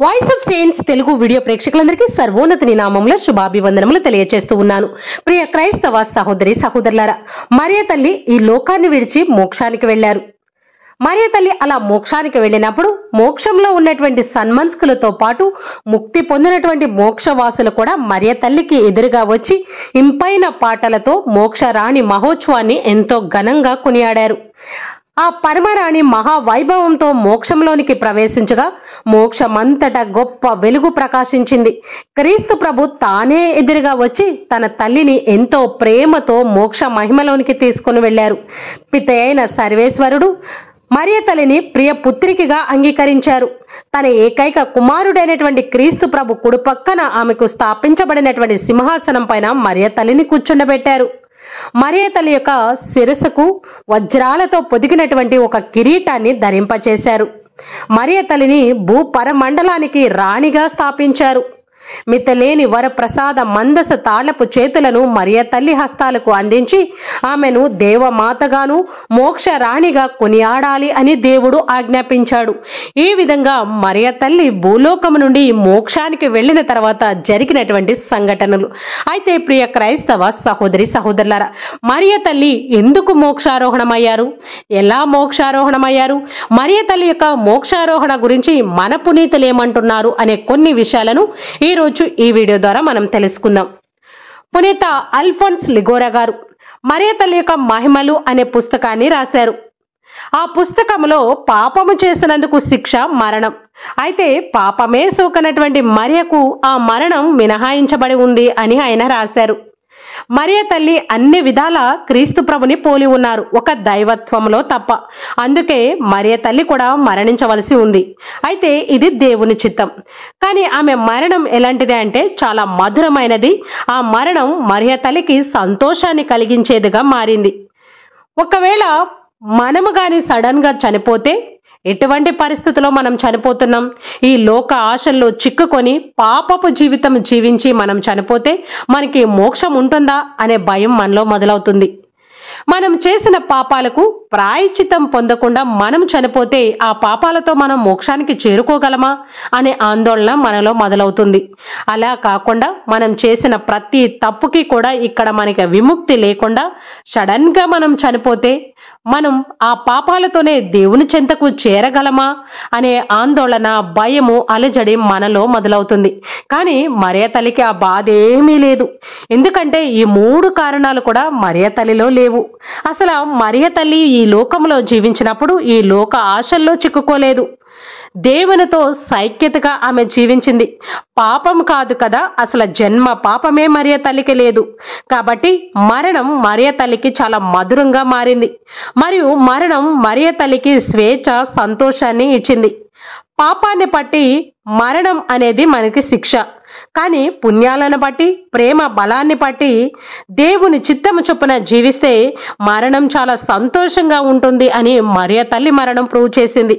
Voice of saints Telugu video ప్రేక్షకులందరికీ సర్వోన్నతిని నామంలో శుభాభివందనములు తెలియజేస్తూ ఉన్నాను. ప్రియ క్రైస్తవ సహోదరి సహోదరులారా, మరియ తల్లి ఈ లోకాన్ని విడిచి మోక్షానికి వెళ్లారు. మరియ తల్లి అలా మోక్షానికి వెళ్ళినప్పుడు మోక్షంలో ఉన్నటువంటి సన్మనస్కులతో పాటు ముక్తి పొందినటువంటి మోక్షవాసులు కూడా మరియ తల్లికి ఎదురుగా వచ్చి ఇంపైన పాటలతో మోక్షరాణి మహోత్సవాన్ని ఎంతో ఘనంగా కొనియాడారు. ఆ పరమరాణి మహావైభవంతో మోక్షంలోనికి ప్రవేశించగా మోక్షమంతటా గొప్ప వెలుగు ప్రకాశించింది. క్రీస్తు ప్రభు తానే ఎదురుగా వచ్చి తన తల్లిని ఎంతో ప్రేమతో మోక్ష మహిమలోనికి తీసుకుని వెళ్లారు. పిత అయిన సర్వేశ్వరుడు మరియ తల్లిని ప్రియ పుత్రికగా అంగీకరించారు. తన ఏకైక కుమారుడైనటువంటి క్రీస్తు ప్రభు కుడి పక్కన ఆమెకు స్థాపించబడినటువంటి సింహాసనం పైన మరియ తల్లిని కూర్చుండబెట్టారు. మరియ తల్లి యొక్క శిరస్సుకు వజ్రాలతో పొదిగినటువంటి ఒక కిరీటాన్ని ధరింపచేశారు. మరియ తల్లిని భూపరమండలానికి రాణిగా స్థాపించారు. మితలేని వరప్రసాద మందస తాళపు చేతులను మరియ తల్లి హస్తాలకు అందించి ఆమెను దేవమాతగాను మోక్ష రాణిగా కొనియాడాలి అని దేవుడు ఆజ్ఞాపించాడు. ఈ విధంగా మరియ తల్లి భూలోకము నుండి మోక్షానికి వెళ్లిన తర్వాత జరిగినటువంటి సంఘటనలు. అయితే ప్రియ క్రైస్తవ సహోదరి సహోదరులారా, మరియ తల్లి ఎందుకు మోక్షారోహణమయ్యారు, ఎలా మోక్షారోహణమయ్యారు, మరియ తల్లి యొక్క మోక్షారోహణ గురించి మన పునీతులు ఏమంటున్నారు అనే కొన్ని విషయాలను ఈరోజు ఈ వీడియో ద్వారా మనం తెలుసుకుందాం. పునీత అల్ఫోన్స్ లిగోరా గారు మరియ తల్లి యొక్క మహిమలు అనే పుస్తకాన్ని రాశారు. ఆ పుస్తకంలో పాపము చేసినందుకు శిక్ష మరణం. అయితే పాపమే సోకనటువంటి మరియకు ఆ మరణం మినహాయించబడి ఉంది అని ఆయన రాశారు. మరియ తల్లి అన్ని విధాల క్రీస్తు ప్రభుని పోలి ఉన్నారు, ఒక దైవత్వంలో తప్ప. అందుకే మరియ తల్లి కూడా మరణించవలసి ఉంది. అయితే ఇది దేవుని చిత్తం. కానీ ఆమె మరణం ఎలాంటిది అంటే చాలా మధురమైనది. ఆ మరణం మరియ తల్లికి సంతోషాన్ని కలిగించేదిగా మారింది. ఒకవేళ మనము గాని సడన్ గా చనిపోతే ఎటువంటి పరిస్థితుల్లో మనం చనిపోతున్నాం? ఈ లోక ఆశల్లో చిక్కుకొని పాపపు జీవితం జీవించి మనం చనిపోతే మనకి మోక్షం ఉంటుందా అనే భయం మనలో మొదలవుతుంది. మనం చేసిన పాపాలకు ప్రాయశ్చిత్తం పొందకుండా మనం చనిపోతే ఆ పాపాలతో మనం మోక్షానికి చేరుకోగలమా అనే ఆందోళన మనలో మొదలవుతుంది. అలా కాకుండా మనం చేసిన ప్రతి తప్పుకి కూడా ఇక్కడ మనకి విముక్తి లేకుండా సడన్ గా మనం చనిపోతే మనం ఆ పాపాలతోనే దేవుని చెంతకు చేరగలమా అనే ఆందోళన, భయము, అలజడి మనలో మొదలవుతుంది. కానీ మరియ తల్లికి ఆ బాధ ఏమీ లేదు. ఎందుకంటే ఈ 3 కారణాలు కూడా మరియ తల్లిలో లేవు. అసలు మరియ తల్లి ఈ లోకంలో జీవించినప్పుడు ఈ లోక ఆశల్లో చిక్కుకోలేదు. దేవునితో సైక్యతగా ఆమె జీవించింది. పాపం కాదు కదా, అసలు జన్మ పాపమే మరియ తల్లికి లేదు. కాబట్టి మరణం మరియ తల్లికి చాలా మధురంగా మారింది. మరియు మరణం మరియ తల్లికి స్వేచ్ఛ, సంతోషాన్ని ఇచ్చింది. పాపాన్ని బట్టి మరణం అనేది మనకి శిక్ష. కానీ పుణ్యాలను బట్టి, ప్రేమ బలాన్ని బట్టి దేవుని చిత్తము చొప్పున జీవిస్తే మరణం చాలా సంతోషంగా ఉంటుంది అని మరియ తల్లి మరణం ప్రూవ్ చేసింది.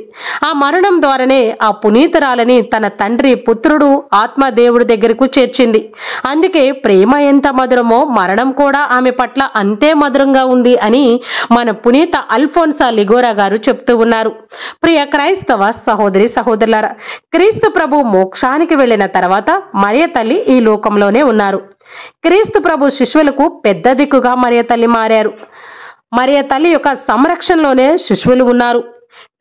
ఆ మరణం ద్వారానే ఆ పునీతురాలని తన తండ్రి, పుత్రుడు, ఆత్మ దేవుడి దగ్గరకు చేర్చింది. అందుకే ప్రేమ ఎంత మధురమో మరణం కూడా ఆమె పట్ల అంతే మధురంగా ఉంది అని మన పునీత అల్ఫోన్సా లిగోరా గారు చెప్తూ ఉన్నారు. ప్రియ క్రైస్తవ సహోదరి సహోదరులారా, క్రీస్తు ప్రభు మోక్షానికి వెళ్లిన తర్వాత మరియ తల్లి ఈ లోకంలోనే ఉన్నారు. క్రీస్తు ప్రభు శిష్యులకు పెద్ద దిక్కుగా మరియ తల్లి మారారు. మరియ తల్లి యొక్క సంరక్షణలోనే శిష్యులు ఉన్నారు.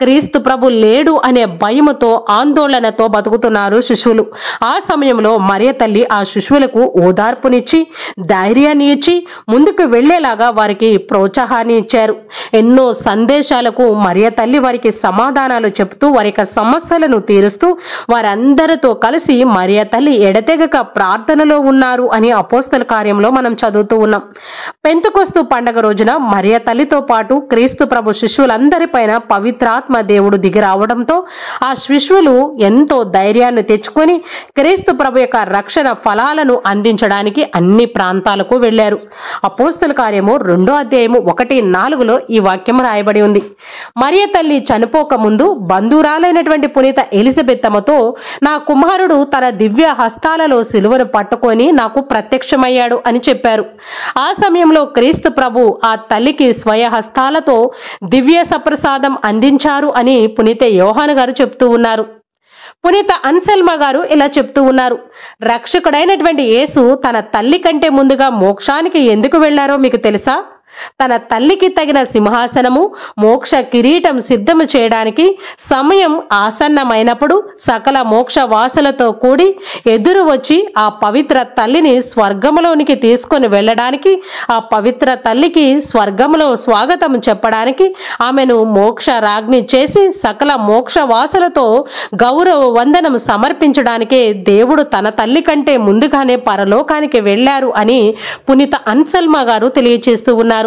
క్రీస్తు ప్రభు లేడు అనే భయముతో, ఆందోళనతో బతుకుతున్నారు శిష్యులు. ఆ సమయంలో మరియ తల్లి ఆ శిష్యులకు ఓదార్పునిచ్చి, ధైర్యాన్ని ఇచ్చి ముందుకు వెళ్లేలాగా వారికి ప్రోత్సాహాన్ని ఇచ్చారు. ఎన్నో సందేశాలకు మరియ తల్లి వారికి సమాధానాలు చెప్తూ వారి యొక్క సమస్యలను తీరుస్తూ వారందరితో కలిసి మరియ తల్లి ఎడతెగక ప్రార్థనలో ఉన్నారు అని అపోస్తల కార్యంలో మనం చదువుతూ ఉన్నాం. పెంతెకొస్తు పండగ రోజున మరియ తల్లితో పాటు క్రీస్తు ప్రభు శిష్యులందరిపైన పవిత్రాత్మ దేవుడు దిగి రావడంతో ఆ శిష్యులు ఎంతో ధైర్యాన్ని తెచ్చుకొని క్రీస్తు ప్రభు యొక్క రక్షణ ఫలాలను అందించడానికి అన్ని ప్రాంతాలకు వెళ్లారు. అపోస్తల కార్యము 2వ అధ్యాయము 1-4లో ఈ వాక్యం రాయబడి ఉంది. మరియ తల్లి చనిపోక ముందు బంధురాలైనటువంటి పునీత ఎలిజబెత్తమ్మతో, నా కుమారుడు తన దివ్య హస్తాలలో సిలువను పట్టుకొని నాకు ప్రత్యక్షమయ్యాడు అని చెప్పారు. ఆ సమయంలో క్రీస్తు ప్రభు ఆ తల్లికి స్వయ హస్తాలతో దివ్య సప్రసాదం అందించారు అని పునీత యోహాను గారు చెప్తూ ఉన్నారు. పునీత అన్సెల్మా గారు ఇలా చెప్తూ ఉన్నారు. రక్షకుడైనటువంటి యేసు తన తల్లి కంటే ముందుగా మోక్షానికి ఎందుకు వెళ్లారో మీకు తెలుసా? తన తల్లికి తగిన సింహాసనము, మోక్ష కిరీటం సిద్ధము చేయడానికి సమయం ఆసన్నమైనప్పుడు సకల మోక్ష వాసులతో కూడి ఎదురు వచ్చి ఆ పవిత్ర తల్లిని స్వర్గములోనికి తీసుకొని వెళ్ళడానికి, ఆ పవిత్ర తల్లికి స్వర్గములో స్వాగతం చెప్పడానికి, ఆమెను మోక్ష రాజ్ఞి చేసి సకల మోక్ష వాసులతో గౌరవ వందనం సమర్పించడానికే దేవుడు తన తల్లి కంటే ముందుగానే పరలోకానికి వెళ్లారు అని పునీత అన్సెల్మా గారు తెలియచేస్తూ ఉన్నారు.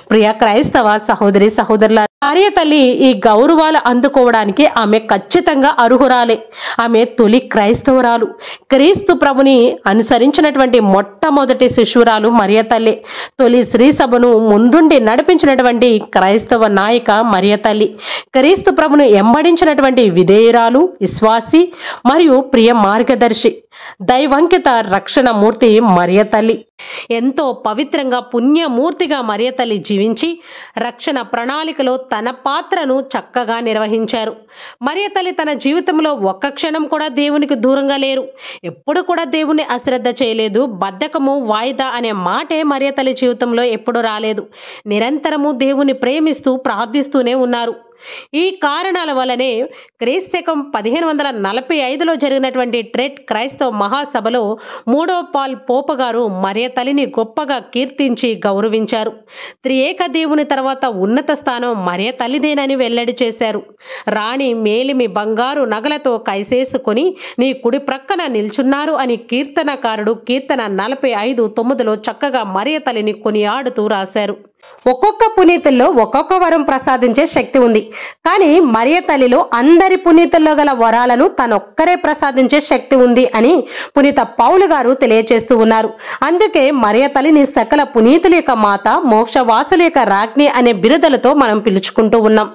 ప్రియ క్రైస్తవ సహోదరి సహోదరుల, మరియ తల్లి ఈ గౌరవాలు అందుకోవడానికి ఆమె ఖచ్చితంగా అర్హురాలే. ఆమె తొలి క్రైస్తవురాలు. క్రీస్తు ప్రభుని అనుసరించినటువంటి మొట్టమొదటి శిశురాలు మరియ తల్లి. తొలి శ్రీ సభను ముందుండి నడిపించినటువంటి క్రైస్తవ నాయక మరియ తల్లి. క్రీస్తు ప్రభును ఎంబడించినటువంటి విధేయురాలు, విశ్వాసి మరియు ప్రియ మార్గదర్శి, దైవంకిత రక్షణ మూర్తి మరియ తల్లి. ఎంతో పవిత్రంగా పుణ్యమూర్తిగా మరియ తల్లి జీవించి రక్షణ ప్రణాళికలో తన పాత్రను చక్కగా నిర్వహించారు. మరియ తల్లి తన జీవితంలో ఒక్క క్షణం కూడా దేవునికి దూరంగా లేరు. ఎప్పుడు కూడా దేవుణ్ణి అశ్రద్ధ చేయలేదు. బద్ధకము, వాయిదా అనే మాటే మరియ తల్లి జీవితంలో ఎప్పుడు రాలేదు. నిరంతరము దేవుని ప్రేమిస్తూ ప్రార్థిస్తూనే ఉన్నారు. ఈ కారణాల వల్లనే క్రీస్తకం 1545లో జరిగినటువంటి ట్రెట్ క్రైస్తవ మహాసభలో 3వ పాల్ పోప గారు మరియ తల్లిని గొప్పగా కీర్తించి గౌరవించారు. త్రియేక దేవుని తర్వాత ఉన్నత స్థానం మరియ తల్లిదేనని వెల్లడి చేశారు. రాణి మేలిమి బంగారు నగలతో కైసేసుకొని నీ కుడి ప్రక్కన నిల్చున్నారు అని కీర్తనకారుడు కీర్తన 45:9లో చక్కగా మరియ తల్లిని కొనియాడుతూ రాశారు. ఒక్కొక్క పునీతుల్లో ఒక్కొక్క వరం ప్రసాదించే శక్తి ఉంది. కానీ మరియ తల్లిలో అందరి పునీతుల్లో గల వరాలను తనొక్కరే ప్రసాదించే శక్తి ఉంది అని పునీత పౌలు గారు తెలియచేస్తూ ఉన్నారు. అందుకే మరియ తల్లిని సకల పునీతుల యొక్క మాత, మోక్షవాసుల యొక్క రాజ్ఞి అనే బిరుదులతో మనం పిలుచుకుంటూ ఉన్నాం.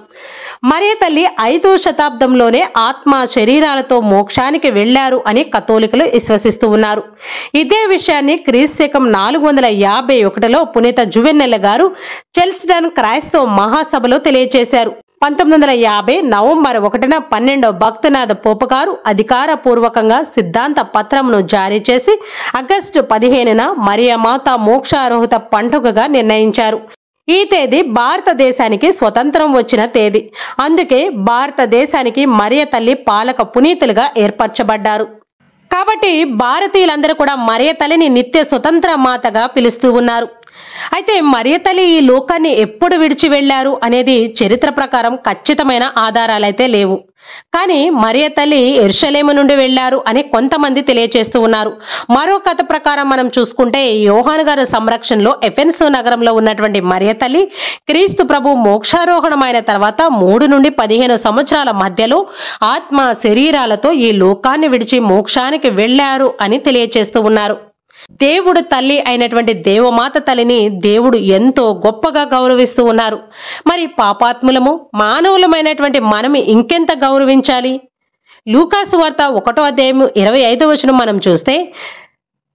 మరియ తల్లి 5వ శతాబ్దంలోనే ఆత్మ శరీరాలతో మోక్షానికి వెళ్లారు అని కథోలికులు విశ్వసిస్తూ ఉన్నారు. ఇదే విషయాన్ని క్రీస్తకం 451లో పునీత జువెన్నెల్ గారు చెల్స్డన్ క్రైస్తవ మహాసభలో తెలియజేశారు. 1950 నవంబర్ 1న 12వ భక్తనాథ పోపు గారు అధికారపూర్వకంగా సిద్ధాంత పత్రమును జారీ చేసి ఆగస్టు 15న మరియమాత మోక్షారోహిత పండుగగా నిర్ణయించారు. ఈ తేదీ భారతదేశానికి స్వతంత్రం వచ్చిన తేదీ. అందుకే భారతదేశానికి మరియ తల్లి పాలక పునీతులుగా ఏర్పరచబడ్డారు. కాబట్టి భారతీయులందరూ కూడా మరియ తల్లిని నిత్య స్వతంత్ర మాతగా పిలుస్తూ ఉన్నారు. అయితే మరియ తల్లి ఈ లోకాన్ని ఎప్పుడు విడిచి వెళ్లారు అనేది చరిత్ర ప్రకారం ఖచ్చితమైన ఆధారాలైతే లేవు. కానీ మరియ తల్లి యెరూషలేము నుండి వెళ్లారు అని కొంతమంది తెలియచేస్తూ ఉన్నారు. మరో కథ ప్రకారం మనం చూసుకుంటే యోహాను గారి సంరక్షణలో ఎఫెన్సు నగరంలో ఉన్నటువంటి మరియ తల్లి క్రీస్తు ప్రభు మోక్షారోహణమైన తర్వాత 3 నుండి 15 సంవత్సరాల మధ్యలో ఆత్మ శరీరాలతో ఈ లోకాన్ని విడిచి మోక్షానికి వెళ్లారు అని తెలియచేస్తూ ఉన్నారు. దేవుడు తల్లి అయినటువంటి దేవమాత తల్లిని దేవుడు ఎంతో గొప్పగా గౌరవిస్తూ ఉన్నారు. మరి పాపాత్ములము, మానవులమైనటువంటి మనం ఇంకెంత గౌరవించాలి? లూకాసు వార్త 1వ అధ్యాయం 25వ వచనం మనం చూస్తే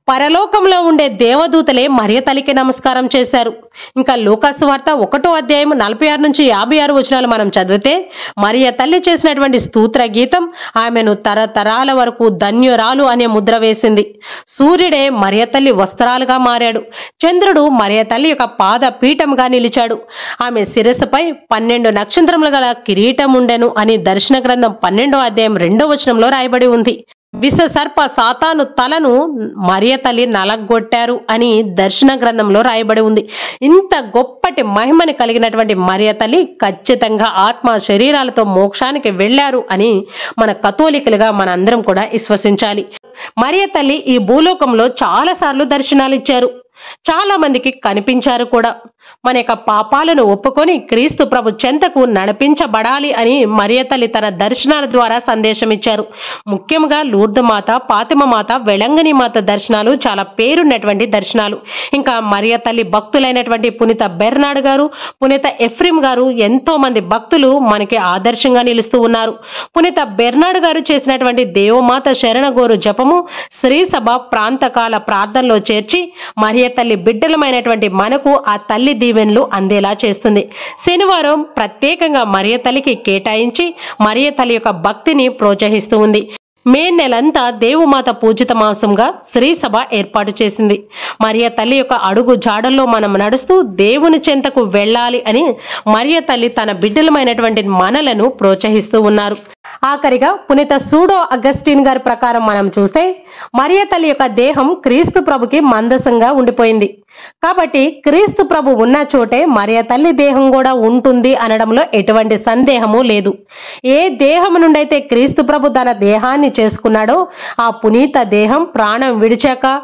పరలోకంలో ఉండే దేవదూతలే మరియ తల్లికి నమస్కారం చేశారు. ఇంకా లూకాసు వార్త 1వ అధ్యాయం 46 నుంచి 56 వచనాలు మనం చదివితే మరియ తల్లి చేసినటువంటి స్తోత్ర గీతం ఆమెను తరతరాల వరకు ధన్యురాలు అనే ముద్ర వేసింది. సూర్యుడే మరియ తల్లి వస్త్రాలుగా మారాడు. చంద్రుడు మరియ తల్లి యొక్క పాద పీఠంగా నిలిచాడు. ఆమె శిరస్సుపై 12 నక్షత్రములు గల కిరీటం ఉండెను అని దర్శన గ్రంథం 12వ అధ్యాయం 2వ వచనంలో రాయబడి ఉంది. విషసర్ప సాతాను తలను మరియ తల్లి నలగొట్టారు అని దర్శన గ్రంథంలో రాయబడి ఉంది. ఇంత గొప్పటి మహిమని కలిగినటువంటి మరియ తల్లి ఖచ్చితంగా ఆత్మ శరీరాలతో మోక్షానికి వెళ్లారు అని మన కథోలికులుగా మనందరం కూడా విశ్వసించాలి. మరియ తల్లి ఈ భూలోకంలో చాలా సార్లు దర్శనాలు ఇచ్చారు. చాలా మందికి కనిపించారు కూడా. మన యొక్క పాపాలను ఒప్పుకొని క్రీస్తు ప్రభు చెంతకు నడిపించబడాలి అని మరియ తల్లి తన దర్శనాల ద్వారా సందేశం ఇచ్చారు. ముఖ్యంగా లూర్దు మాత, ఫాతిమా మాత, వెలంగిని మాత దర్శనాలు చాలా పేరున్నటువంటి దర్శనాలు. ఇంకా మరియ తల్లి భక్తులైనటువంటి పునీత బెర్నాడ్ గారు, పునీత ఎఫ్రిమ్ గారు, ఎంతో మంది భక్తులు మనకి ఆదర్శంగా నిలుస్తూ ఉన్నారు. పునీత బెర్నాడ్ గారు చేసినటువంటి దేవమాత శరణగోరు జపము శ్రీ సభ ప్రాంతకాల ప్రార్థనలో చేర్చి మరియ తల్లి బిడ్డలమైనటువంటి మనకు ఆ తల్లి దీవెనలు అందేలా చేస్తుంది. శనివారం ప్రత్యేకంగా మరియ తల్లికి కేటాయించి మరియ తల్లి యొక్క భక్తిని ప్రోత్సహిస్తూ ఉంది. మే నెలంతా దేవుమాత పూజిత మాసంగా శ్రీ సభ ఏర్పాటు చేసింది. మరియ తల్లి యొక్క అడుగు జాడల్లో మనం నడుస్తూ దేవుని చెంతకు వెళ్ళాలి అని మరియ తల్లి తన బిడ్డలమైనటువంటి మనలను ప్రోత్సహిస్తూ ఉన్నారు. ఆఖరిగా పునీత సూడో అగస్టిన్ గారి ప్రకారం మనం చూస్తే మరియ తల్లి యొక్క దేహం క్రీస్తు ప్రభుకి మందసంగా ఉండిపోయింది. కాబట్టి క్రీస్తు ప్రభు ఉన్న చోటే మరియ తల్లి దేహం కూడా ఉంటుంది అనడంలో ఎటువంటి సందేహము లేదు. ఏ దేహం నుండి అయితే క్రీస్తు ప్రభు తన దేహాన్ని చేసుకున్నాడో ఆ పునీత దేహం ప్రాణం విడిచాక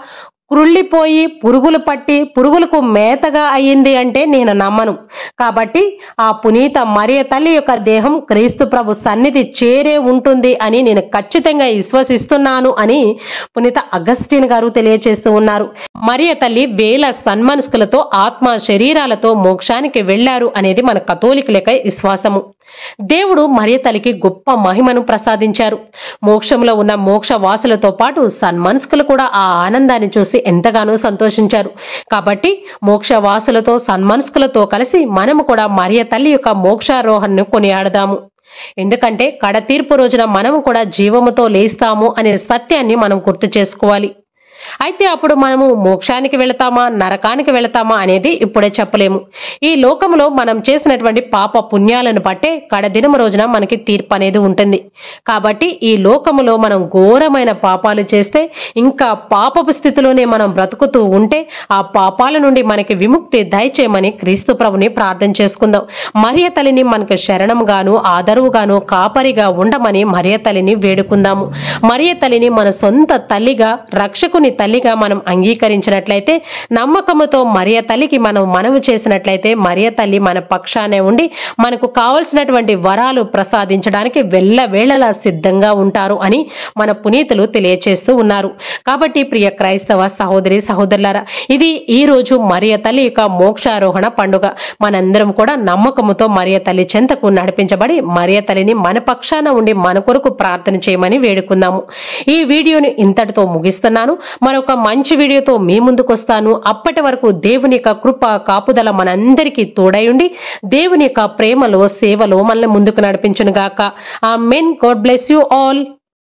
క్రుళ్ళిపోయి పురుగులు పట్టి పురుగులకు మేతగా అయ్యింది అంటే నేను నమ్మను. కాబట్టి ఆ పునీత మరియ తల్లి యొక్క దేహం క్రీస్తు ప్రభు సన్నిధి చేరే ఉంటుంది అని నేను ఖచ్చితంగా విశ్వసిస్తున్నాను అని పునీత అగస్టిన్ గారు తెలియచేస్తూ ఉన్నారు. మరియ తల్లి వేల సన్మనస్కులతో ఆత్మ శరీరాలతో మోక్షానికి వెళ్లారు అనేది మన కథోలికుల యొక్క విశ్వాసము. దేవుడు మరియ తల్లికి గొప్ప మహిమను ప్రసాదించారు. మోక్షంలో ఉన్న మోక్ష వాసులతో పాటు సన్మనస్కులు కూడా ఆ ఆనందాన్ని చూసి ఎంతగానో సంతోషించారు. కాబట్టి మోక్ష వాసులతో సన్మనస్కులతో కలిసి మనము కూడా మరియ తల్లి యొక్క మోక్షారోహణను కొనియాడదాము. ఎందుకంటే కడతీర్పు రోజున మనము కూడా జీవముతో లేస్తాము అనే సత్యాన్ని మనం గుర్తు చేసుకోవాలి. అయితే అప్పుడు మనము మోక్షానికి వెళతామా నరకానికి వెళతామా అనేది ఇప్పుడే చెప్పలేము. ఈ లోకంలో మనం చేసినటువంటి పాప పుణ్యాలను బట్టే కడదినము రోజున మనకి తీర్పు అనేది ఉంటుంది. కాబట్టి ఈ లోకములో మనం ఘోరమైన పాపాలు చేస్తే ఇంకా పాపపు స్థితిలోనే మనం బ్రతుకుతూ ఉంటే ఆ పాపాల నుండి మనకి విముక్తి దయచేయమని క్రీస్తు ప్రభుని ప్రార్థన చేసుకుందాం. మరియ తల్లిని మనకు శరణముగాను ఆదరువుగాను కాపరిగా ఉండమని మరియ తల్లిని వేడుకుందాము. మరియ తల్లిని మన సొంత తల్లిగా రక్షకుని తల్లిగా మనం అంగీకరించినట్లయితే నమ్మకముతో మరియ తల్లికి మనం మనవి చేసినట్లయితే మరియ తల్లి మన పక్షానే ఉండి మనకు కావలసినటువంటి వరాలు ప్రసాదించడానికి వెళ్ళవేళలా సిద్ధంగా ఉంటారు అని మన పునీతులు తెలియచేస్తూ ఉన్నారు. కాబట్టి ప్రియ క్రైస్తవ సహోదరి సహోదరులారా, ఇది ఈ రోజు మరియ తల్లి యొక్క మోక్షారోహణ పండుగ. మనందరం కూడా నమ్మకముతో మరియ తల్లి చెంతకు నడిపించబడి మరియ తల్లిని మన పక్షాన ఉండి మన కొరకు ప్రార్థన చేయమని వేడుకుందాము. ఈ వీడియోని ఇంతటితో ముగిస్తున్నాను. మరొక మంచి వీడియోతో మీ ముందుకు వస్తాను. అప్పటి వరకు దేవుని యొక్క కృప కాపుదల మనందరికీ తోడయుండి దేవుని యొక్క ప్రేమలో సేవలో మనల్ని ముందుకు నడిపించును గాక. ఆమేన్. God bless you all.